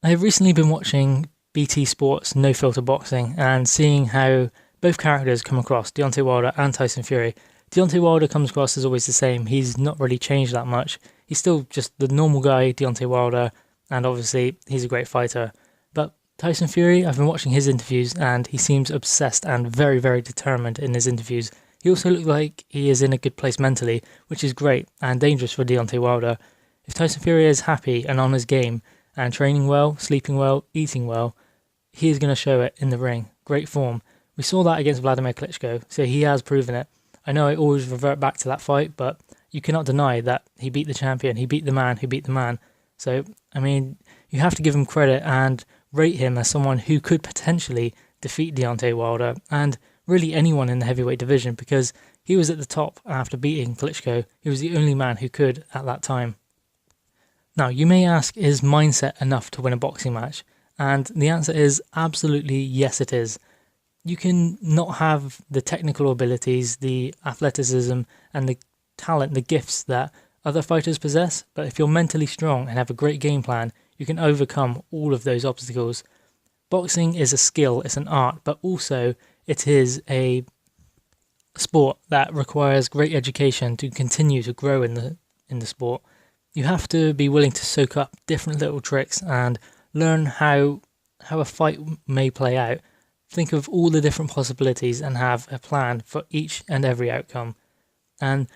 I have recently been watching BT Sports No Filter Boxing and seeing how both characters come across, Deontay Wilder and Tyson Fury. Deontay Wilder comes across as always the same. He's not really changed that much. He's still just the normal guy, Deontay Wilder, and obviously he's a great fighter. But Tyson Fury, I've been watching his interviews and he seems obsessed and very, very determined in his interviews. He also looks like he is in a good place mentally, which is great and dangerous for Deontay Wilder. If Tyson Fury is happy and on his game, and training well, sleeping well, eating well, he is going to show it in the ring. Great form. We saw that against Vladimir Klitschko, so he has proven it. I know I always revert back to that fight, but you cannot deny that he beat the champion. He beat the man who beat the man. So, I mean, you have to give him credit and rate him as someone who could potentially defeat Deontay Wilder and really anyone in the heavyweight division, because he was at the top after beating Klitschko. He was the only man who could at that time. Now, you may ask, is mindset enough to win a boxing match? And the answer is absolutely yes, it is. You can not have the technical abilities, the athleticism, and the talent, the gifts that other fighters possess, but if you're mentally strong and have a great game plan, you can overcome all of those obstacles. Boxing is a skill, it's an art, but also it is a sport that requires great education to continue to grow in the sport. You have to be willing to soak up different little tricks and learn how a fight may play out. Think of all the different possibilities and have a plan for each and every outcome. And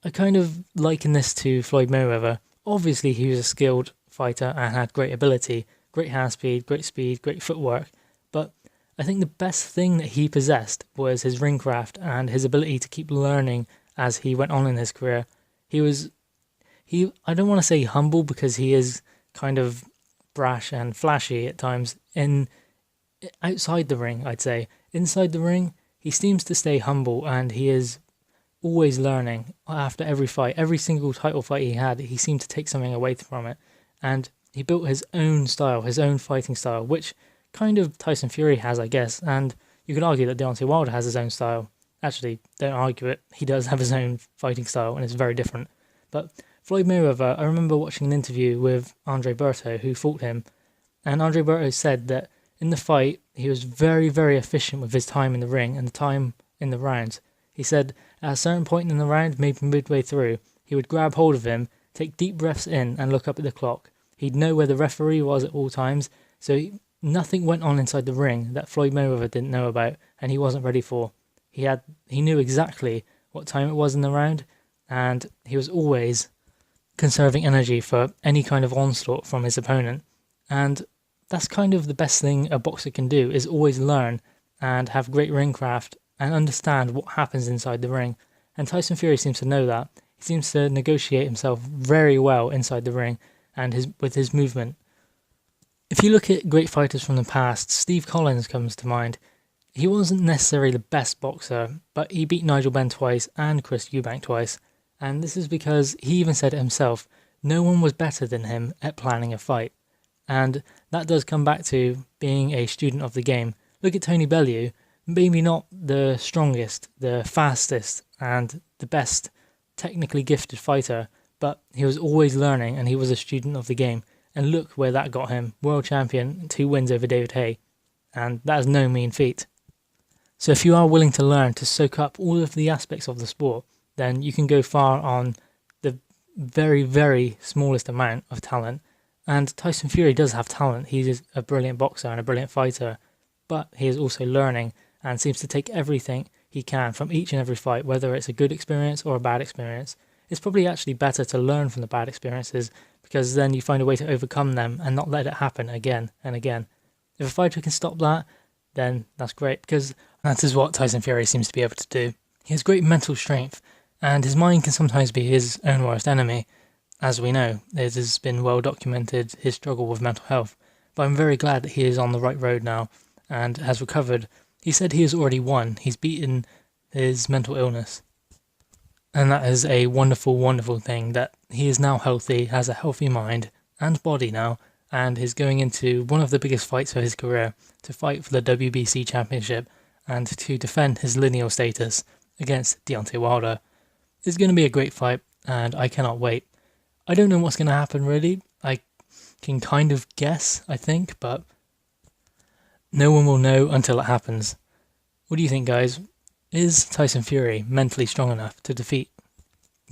I kind of liken this to Floyd Mayweather. Obviously, he was a skilled fighter and had great ability, great hand speed, great footwork. But I think the best thing that he possessed was his ring craft and his ability to keep learning as he went on in his career. I don't want to say humble, because he is kind of brash and flashy at times outside the ring, I'd say. Inside the ring, he seems to stay humble and he is always learning after every fight. Every single title fight he had, he seemed to take something away from it. And he built his own style, his own fighting style, which kind of Tyson Fury has, I guess. And you could argue that Deontay Wilder has his own style. Actually, don't argue it. He does have his own fighting style and it's very different. But Floyd Mayweather, I remember watching an interview with Andre Berto, who fought him, and Andre Berto said that in the fight, he was very, very efficient with his time in the ring and the time in the rounds. He said at a certain point in the round, maybe midway through, he would grab hold of him, take deep breaths in and look up at the clock. He'd know where the referee was at all times, so nothing went on inside the ring that Floyd Mayweather didn't know about and he wasn't ready for. He knew exactly what time it was in the round, and he was always conserving energy for any kind of onslaught from his opponent. And that's kind of the best thing a boxer can do, is always learn and have great ring craft and understand what happens inside the ring. And Tyson Fury seems to know that. He seems to negotiate himself very well inside the ring and with his movement. If you look at great fighters from the past, Steve Collins comes to mind. He wasn't necessarily the best boxer, but he beat Nigel Benn twice and Chris Eubank twice. And this is because he even said it himself, no one was better than him at planning a fight. And that does come back to being a student of the game. Look at Tony Bellew, maybe not the strongest, the fastest, and the best technically gifted fighter, but he was always learning and he was a student of the game. And look where that got him, world champion, 2 wins over David Haye. And that is no mean feat. So if you are willing to learn to soak up all of the aspects of the sport, then you can go far on the very, very smallest amount of talent. And Tyson Fury does have talent. He's a brilliant boxer and a brilliant fighter, but he is also learning and seems to take everything he can from each and every fight, whether it's a good experience or a bad experience. It's probably actually better to learn from the bad experiences, because then you find a way to overcome them and not let it happen again and again. If a fighter can stop that, then that's great, because that is what Tyson Fury seems to be able to do. He has great mental strength, and his mind can sometimes be his own worst enemy. As we know, it has been well documented, his struggle with mental health. But I'm very glad that he is on the right road now and has recovered. He said he has already won. He's beaten his mental illness. And that is a wonderful, wonderful thing, that he is now healthy, has a healthy mind and body now, and is going into one of the biggest fights of his career to fight for the WBC Championship and to defend his lineal status against Deontay Wilder. It's going to be a great fight, and I cannot wait. I don't know what's going to happen, really. I can kind of guess, I think, but no one will know until it happens. What do you think, guys? Is Tyson Fury mentally strong enough to defeat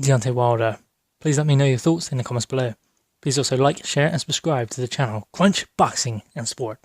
Deontay Wilder? Please let me know your thoughts in the comments below. Please also like, share and subscribe to the channel Crunch Boxing and Sport.